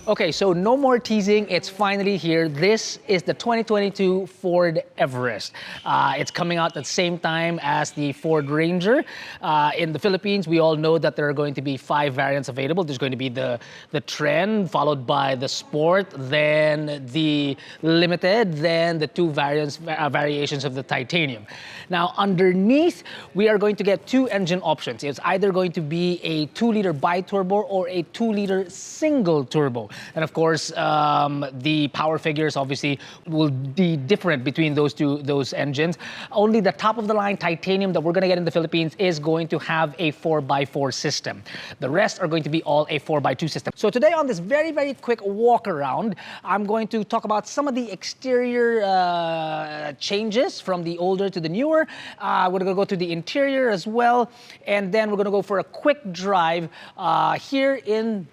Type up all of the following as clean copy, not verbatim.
Okay, so no more teasing. It's finally here. This is the 2022 Ford Everest. It's coming out at the same time as the Ford Ranger. In the Philippines, we all know that there are going to be 5 variants available. There's going to be the Trend, followed by the Sport, then the Limited, then the 2 variations of the Titanium. Now, underneath, we are going to get 2 engine options. It's either going to be a 2-liter bi-turbo or a 2-liter single turbo. And of course, the power figures obviously will be different between those engines. Only the top of the line Titanium that we're going to get in the Philippines is going to have a 4x4 system. The rest are going to be all a 4x2 system. So today on this very, very quick walk around, I'm going to talk about some of the exterior changes from the older to the newer. We're going to go to the interior as well. And then we're going to go for a quick drive here in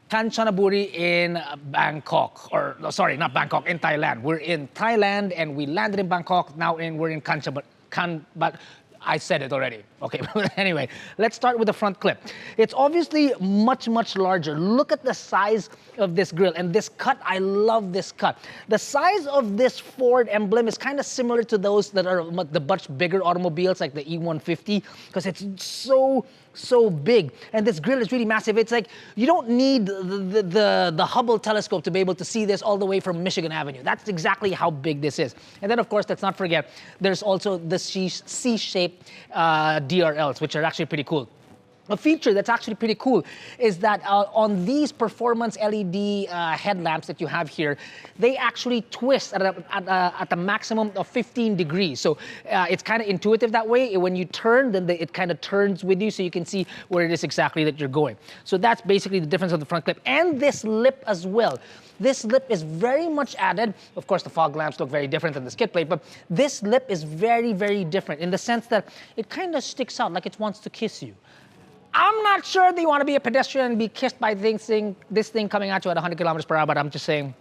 Kanchanaburi in Bangkok, or sorry, not Bangkok, in Thailand. We're in Thailand and we landed in Bangkok. Now we're in Kanchanaburi, but I said it already. Okay, anyway, let's start with the front clip. It's obviously much, much larger. Look at the size of this grille and this cut. I love this cut. The size of this Ford emblem is kind of similar to those that are the much bigger automobiles like the E150 because it's so big, and this grille is really massive. It's like you don't need the Hubble telescope to be able to see this all the way from Michigan Avenue. That's exactly how big this is. And then, of course, let's not forget, there's also the C-shaped DRLs, which are actually pretty cool. A feature that's actually pretty cool is that on these performance LED headlamps that you have here, they actually twist at a maximum of 15 degrees. So it's kind of intuitive that way. When you turn, then it kind of turns with you so you can see where it is exactly that you're going. So that's basically the difference of the front clip. And this lip as well. This lip is very much added. Of course, the fog lamps look very different than the skid plate, but this lip is very, very different in the sense that it kind of sticks out like it wants to kiss you. I'm not sure that you want to be a pedestrian and be kissed by this thing coming at you at 100 kilometers per hour, but I'm just saying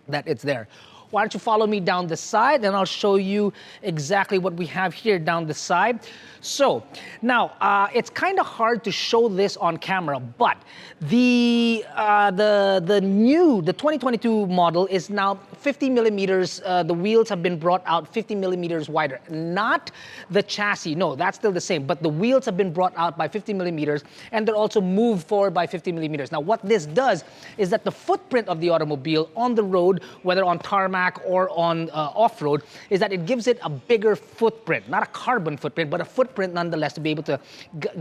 that it's there. Why don't you follow me down the side and I'll show you exactly what we have here down the side. So now it's kind of hard to show this on camera, but the 2022 model is now 50 millimeters. The wheels have been brought out 50 millimeters wider, not the chassis. No, that's still the same, but the wheels have been brought out by 50 millimeters and they're also moved forward by 50 millimeters. Now what this does is that the footprint of the automobile on the road, whether on tarmac or on off-road, is that it gives it a bigger footprint, not a carbon footprint, but a footprint nonetheless to be able to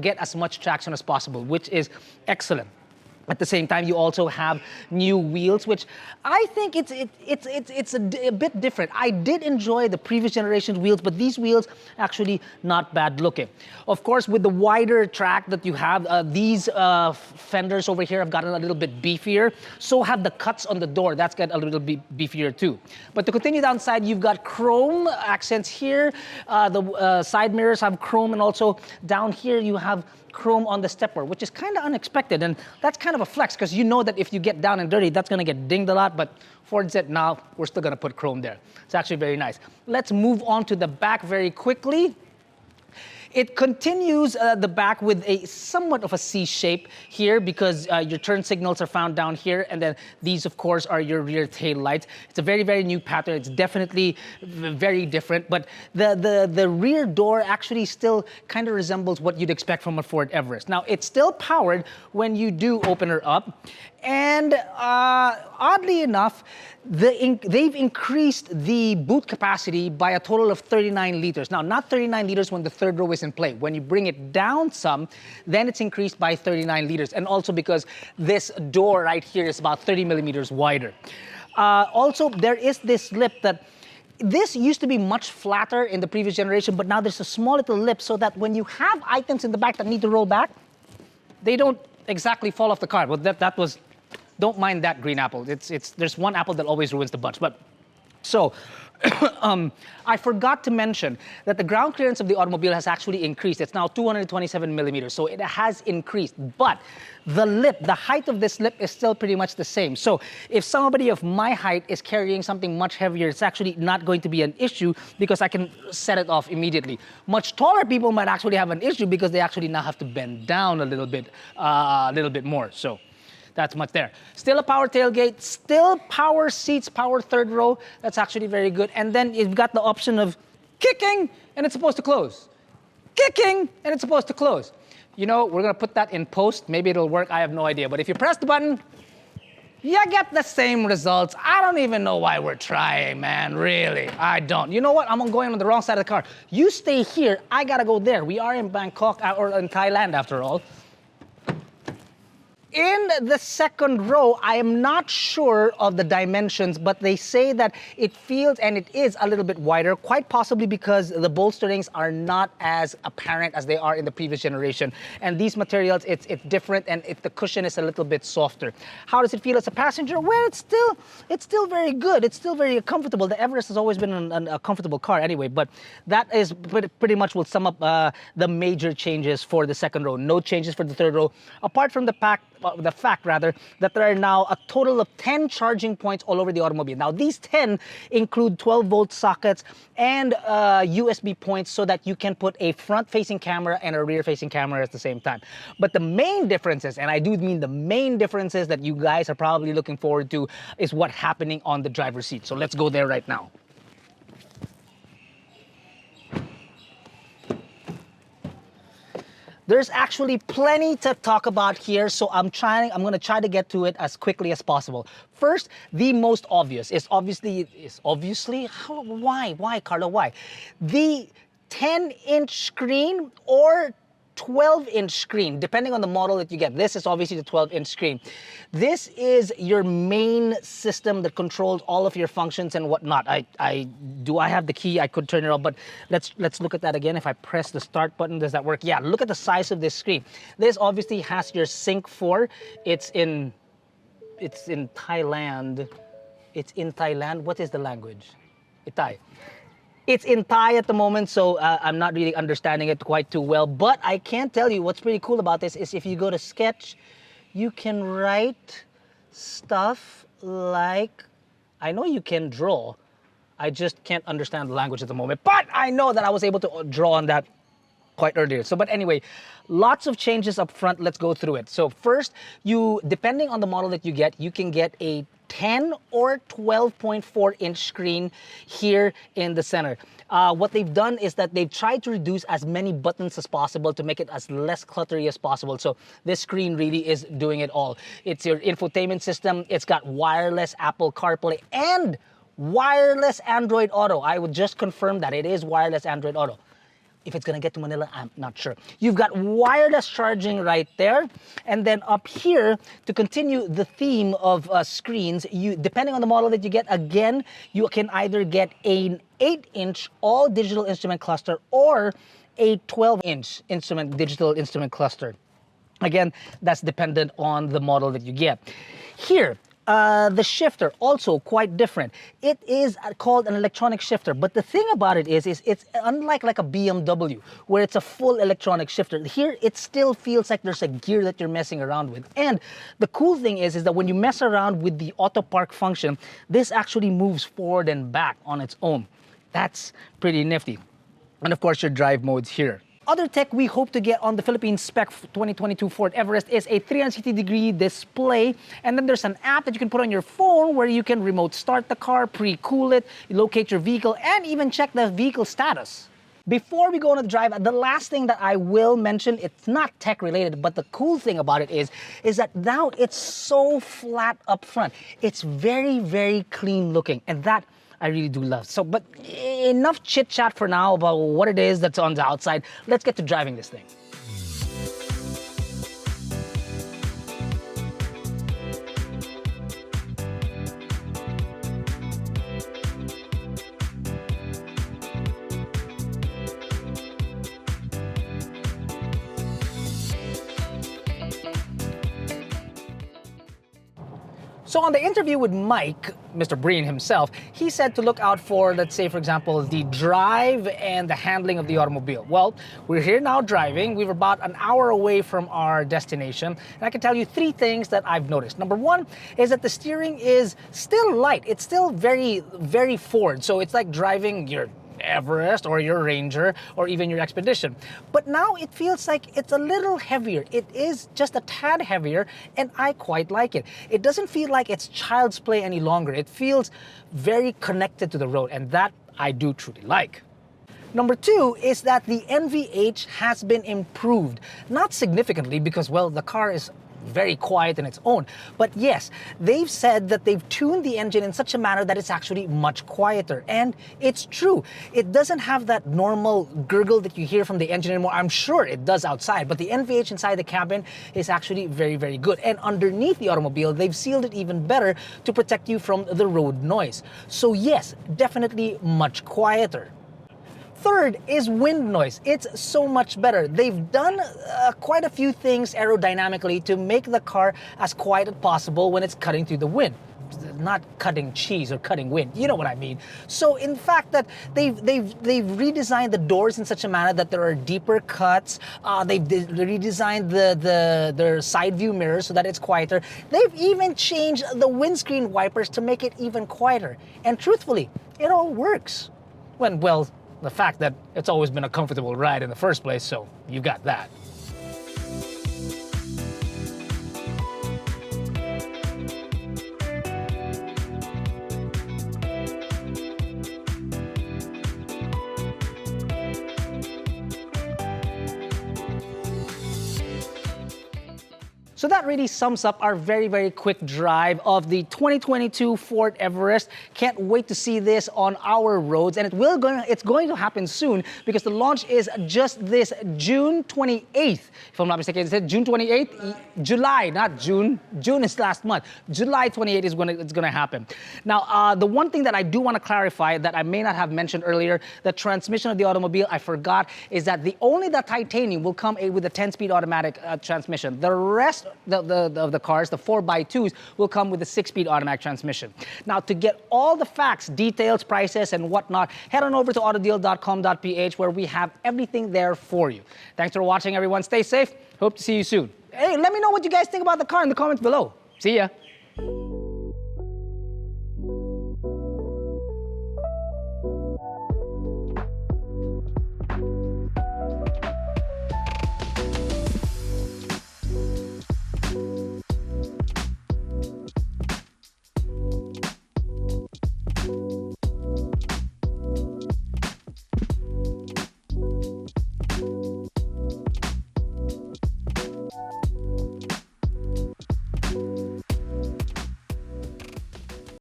get as much traction as possible, which is excellent. At the same time, you also have new wheels, which I think it's a bit different. I did enjoy the previous generation wheels, but these wheels actually not bad looking. Of course, with the wider track that you have, these fenders over here have gotten a little bit beefier. So have the cuts on the door. That's got a little bit beefier too. But to continue downside, you've got chrome accents here. The side mirrors have chrome, and also down here you have chrome on the stepper, which is kind of unexpected, and that's kind of a flex because you know that if you get down and dirty, that's going to get dinged a lot, but Ford said, now we're still going to put chrome there. It's actually very nice. Let's move on to the back very quickly. It continues the back with a somewhat of a C shape here because your turn signals are found down here, and then these, of course, are your rear tail lights. It's a very, very new pattern. It's definitely very different, but the rear door actually still kind of resembles what you'd expect from a Ford Everest. Now, it's still powered when you do open her up, and oddly enough, they've increased the boot capacity by a total of 39 liters. Now, not 39 liters when the third row is in play. When you bring it down some, then it's increased by 39 liters. And also because this door right here is about 30 millimeters wider. Also, there is this lip that this used to be much flatter in the previous generation, but now there's a small little lip so that when you have items in the back that need to roll back, they don't exactly fall off the car. Well, that was, don't mind that green apple. There's one apple that always ruins the bunch. But so I forgot to mention that the ground clearance of the automobile has actually increased. It's now 227 millimeters, so it has increased. But the lip, the height of this lip is still pretty much the same. So if somebody of my height is carrying something much heavier, it's actually not going to be an issue because I can set it off immediately. Much taller people might actually have an issue because they actually now have to bend down a little bit more. So that's much there. Still a power tailgate, still power seats, power third row. That's actually very good. And then you've got the option of kicking, and it's supposed to close. Kicking, and it's supposed to close. You know, we're gonna put that in post. Maybe it'll work, I have no idea. But if you press the button, you get the same results. I don't even know why we're trying, man, really. I don't. You know what? I'm going on the wrong side of the car. You stay here, I gotta go there. We are in Bangkok, or in Thailand after all. In the second row, I am not sure of the dimensions, but they say that it feels, and it is a little bit wider, quite possibly because the bolsterings are not as apparent as they are in the previous generation. And these materials, it's different, and the cushion is a little bit softer. How does it feel as a passenger? Well, it's still very good. It's still very comfortable. The Everest has always been a comfortable car anyway, but that is pretty much will sum up the major changes for the second row. No changes for the third row, apart from the fact that there are now a total of 10 charging points all over the automobile. Now, these 10 include 12-volt sockets and USB points so that you can put a front-facing camera and a rear-facing camera at the same time. But the main differences, and I do mean the main differences that you guys are probably looking forward to, is what's happening on the driver's seat. So let's go there right now. There's actually plenty to talk about here, so I'm gonna try to get to it as quickly as possible. First, the most obvious is obviously, why, Carlo, why? The 10-inch screen or 12-inch screen, depending on the model that you get. This is obviously the 12-inch screen. This is your main system that controls all of your functions and whatnot. Do I have the key? I could turn it on, but let's look at that again. If I press the start button, does that work? Yeah, look at the size of this screen. This obviously has your Sync 4. It's in Thailand. It's in Thailand. What is the language? Thai. It's in Thai at the moment, so I'm not really understanding it quite too well. But I can tell you what's pretty cool about this is if you go to Sketch, you can write stuff like, I know you can draw. I just can't understand the language at the moment. But I know that I was able to draw on that quite earlier. So, but anyway, lots of changes up front. Let's go through it. So first, depending on the model that you get, you can get a 10 or 12.4-inch screen here in the center. What they've done is that they've tried to reduce as many buttons as possible to make it as less cluttery as possible. So this screen really is doing it all. It's your infotainment system. It's got wireless Apple CarPlay and wireless Android Auto. I would just confirm that it is wireless Android Auto. If it's gonna get to Manila, I'm not sure. You've got wireless charging right there. And then up here, to continue the theme of screens, depending on the model that you get, again, you can either get an 8-inch all digital instrument cluster or a 12-inch digital instrument cluster. Again, that's dependent on the model that you get. Here, the shifter, also quite different. It is called an electronic shifter, but the thing about it is it's unlike like a BMW, where it's a full electronic shifter. Here, it still feels like there's a gear that you're messing around with. And the cool thing is that when you mess around with the auto park function, this actually moves forward and back on its own. That's pretty nifty. And of course, your drive modes here. Other tech we hope to get on the Philippine spec 2022 Ford Everest is a 360-degree display, and then there's an app that you can put on your phone where you can remote start the car, pre-cool it, locate your vehicle, and even check the vehicle status. Before we go on the drive, the last thing that I will mention, it's not tech related, but the cool thing about it is that now it's so flat up front. It's very, very clean looking, and that I really do love. So, but enough chit chat for now about what it is that's on the outside. Let's get to driving this thing. So on the interview with Mike, Mr. Breen himself, he said to look out for, let's say, for example, the drive and the handling of the automobile. Well, we're here now driving. We're about an hour away from our destination. And I can tell you 3 things that I've noticed. Number 1 is that the steering is still light. It's still very, very Ford. So it's like driving your Everest or your Ranger or even your Expedition. But now it feels like it's a little heavier. It is just a tad heavier, and I quite like it. It doesn't feel like it's child's play any longer. It feels very connected to the road, and that I do truly like. Number two is that the NVH has been improved. Not significantly because, well, the car is very quiet in its own. But yes, they've said that they've tuned the engine in such a manner that it's actually much quieter. And it's true. It doesn't have that normal gurgle that you hear from the engine anymore. I'm sure it does outside, but the NVH inside the cabin is actually very, very good. And underneath the automobile, they've sealed it even better to protect you from the road noise. So yes, definitely much quieter. Third is wind noise. It's so much better. They've done quite a few things aerodynamically to make the car as quiet as possible when it's cutting through the wind. Not cutting cheese or cutting wind, you know what I mean. So in fact that they've redesigned the doors in such a manner that there are deeper cuts. They've redesigned their side view mirrors so that it's quieter. They've even changed the windscreen wipers to make it even quieter. And truthfully, it all works. Well, the fact that it's always been a comfortable ride in the first place, so you got that. So that really sums up our very, very quick drive of the 2022 Ford Everest. Can't wait to see this on our roads, and it's going to happen soon because the launch is just this June 28th. If I'm not mistaken, is it June 28th? July, not June. June is last month. July 28th is when it's going to happen. Now, the one thing that I do want to clarify that I may not have mentioned earlier, the transmission of the automobile, I forgot, is that only the titanium will come with a 10-speed automatic transmission. The rest of the cars, the 4x2s, will come with a 6-speed automatic transmission. Now, to get all the facts, details, prices, and whatnot, head on over to AutoDeal.com.ph where we have everything there for you. Thanks for watching, everyone. Stay safe. Hope to see you soon. Hey, let me know what you guys think about the car in the comments below. See ya.